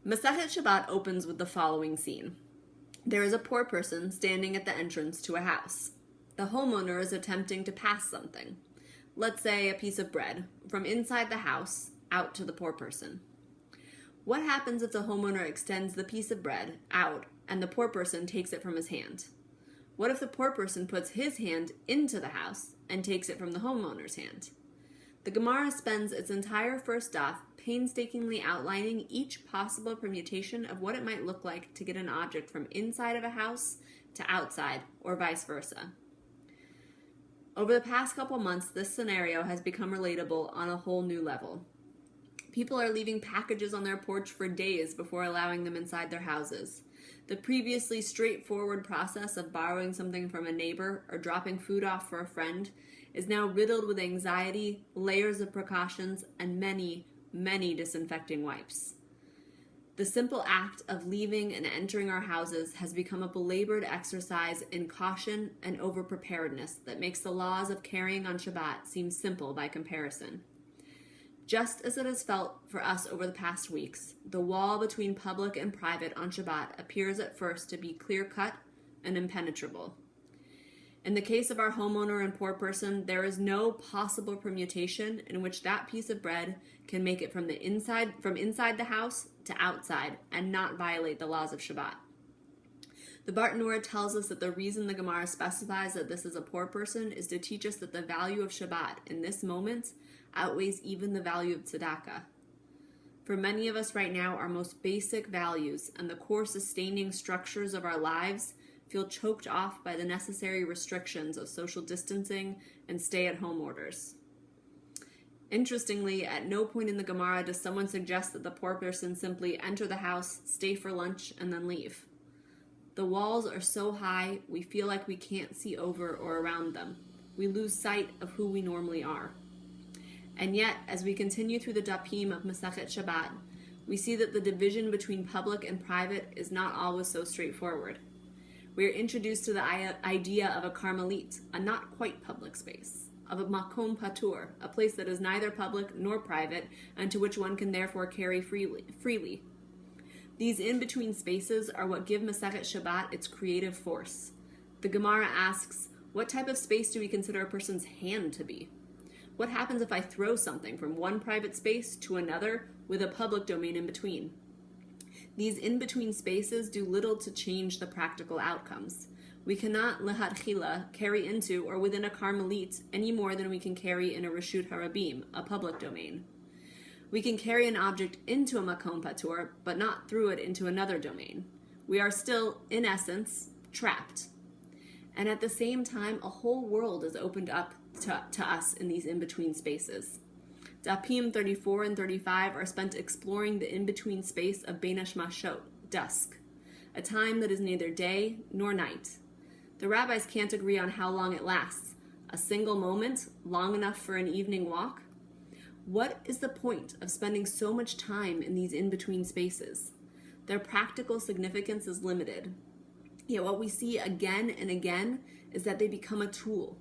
Masechet Shabbat opens with the following scene. There is a poor person standing at the entrance to a house. The homeowner is attempting to pass something, let's say a piece of bread, from inside the house out to the poor person. What happens if the homeowner extends the piece of bread out and the poor person takes it from his hand? What if the poor person puts his hand into the house and takes it from the homeowner's hand? The Gemara spends its entire first daf painstakingly outlining each possible permutation of what it might look like to get an object from inside of a house to outside, or vice versa. Over the past couple months, this scenario has become relatable on a whole new level. People are leaving packages on their porch for days before allowing them inside their houses. The previously straightforward process of borrowing something from a neighbor or dropping food off for a friend is now riddled with anxiety, layers of precautions, and many, many disinfecting wipes. The simple act of leaving and entering our houses has become a belabored exercise in caution and over-preparedness that makes the laws of carrying on Shabbat seem simple by comparison. Just as it has felt for us over the past weeks, the wall between public and private on Shabbat appears at first to be clear-cut and impenetrable. In the case of our homeowner and poor person, there is no possible permutation in which that piece of bread can make it from inside the house to outside and not violate the laws of Shabbat. The Bartanura tells us that the reason the Gemara specifies that this is a poor person is to teach us that the value of Shabbat in this moment outweighs even the value of tzedakah. For many of us right now, our most basic values and the core sustaining structures of our lives feel choked off by the necessary restrictions of social distancing and stay-at-home orders. Interestingly, at no point in the Gemara does someone suggest that the poor person simply enter the house, stay for lunch, and then leave. The walls are so high, we feel like we can't see over or around them. We lose sight of who we normally are. And yet, as we continue through the dapim of Masechet Shabbat, we see that the division between public and private is not always so straightforward. We are introduced to the idea of a Carmelit, a not quite public space, of a makom patur, a place that is neither public nor private, and to which one can therefore carry freely. These in-between spaces are what give Masechet Shabbat its creative force. The Gemara asks, what type of space do we consider a person's hand to be? What happens if I throw something from one private space to another with a public domain in between? These in-between spaces do little to change the practical outcomes. We cannot lehatchila carry into or within a Carmelit any more than we can carry in a Reshut Harabim, a public domain. We can carry an object into a Makom Patur, but not through it into another domain. We are still, in essence, trapped. And at the same time, a whole world is opened up to us in these in-between spaces. Dapim 34 and 35 are spent exploring the in-between space of Bein Hashmashot, dusk, a time that is neither day nor night. The rabbis can't agree on how long it lasts. A single moment, long enough for an evening walk? What is the point of spending so much time in these in-between spaces? Their practical significance is limited. Yet what we see again and again is that they become a tool.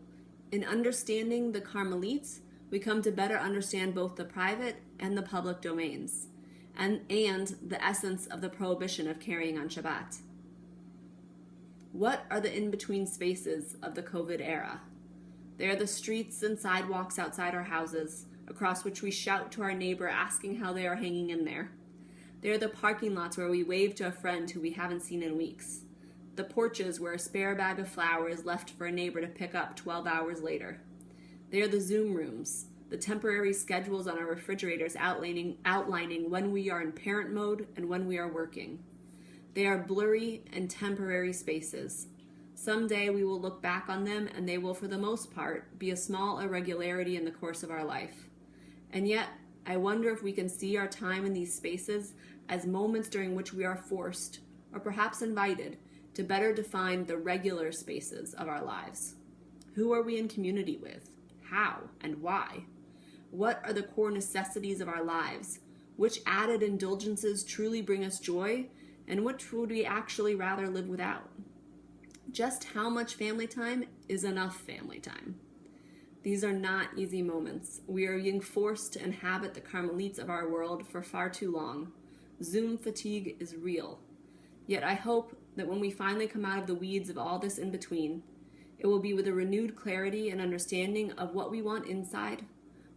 In understanding the Carmelites, we come to better understand both the private and the public domains, and the essence of the prohibition of carrying on Shabbat. What are the in-between spaces of the COVID era? They are the streets and sidewalks outside our houses, across which we shout to our neighbor asking how they are hanging in there. They are the parking lots where we wave to a friend who we haven't seen in weeks. The porches where a spare bag of flour is left for a neighbor to pick up 12 hours later. They are the Zoom rooms, the temporary schedules on our refrigerators outlining when we are in parent mode and when we are working. They are blurry and temporary spaces. Someday we will look back on them and they will, for the most part, be a small irregularity in the course of our life. And yet, I wonder if we can see our time in these spaces as moments during which we are forced, or perhaps invited, to better define the regular spaces of our lives. Who are we in community with? How and why? What are the core necessities of our lives? Which added indulgences truly bring us joy, and which would we actually rather live without? Just how much family time is enough family time? These are not easy moments. We are being forced to inhabit the Carmelites of our world for far too long. Zoom fatigue is real. Yet I hope that when we finally come out of the weeds of all this in between, it will be with a renewed clarity and understanding of what we want inside,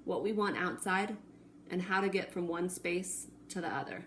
what we want outside, and how to get from one space to the other.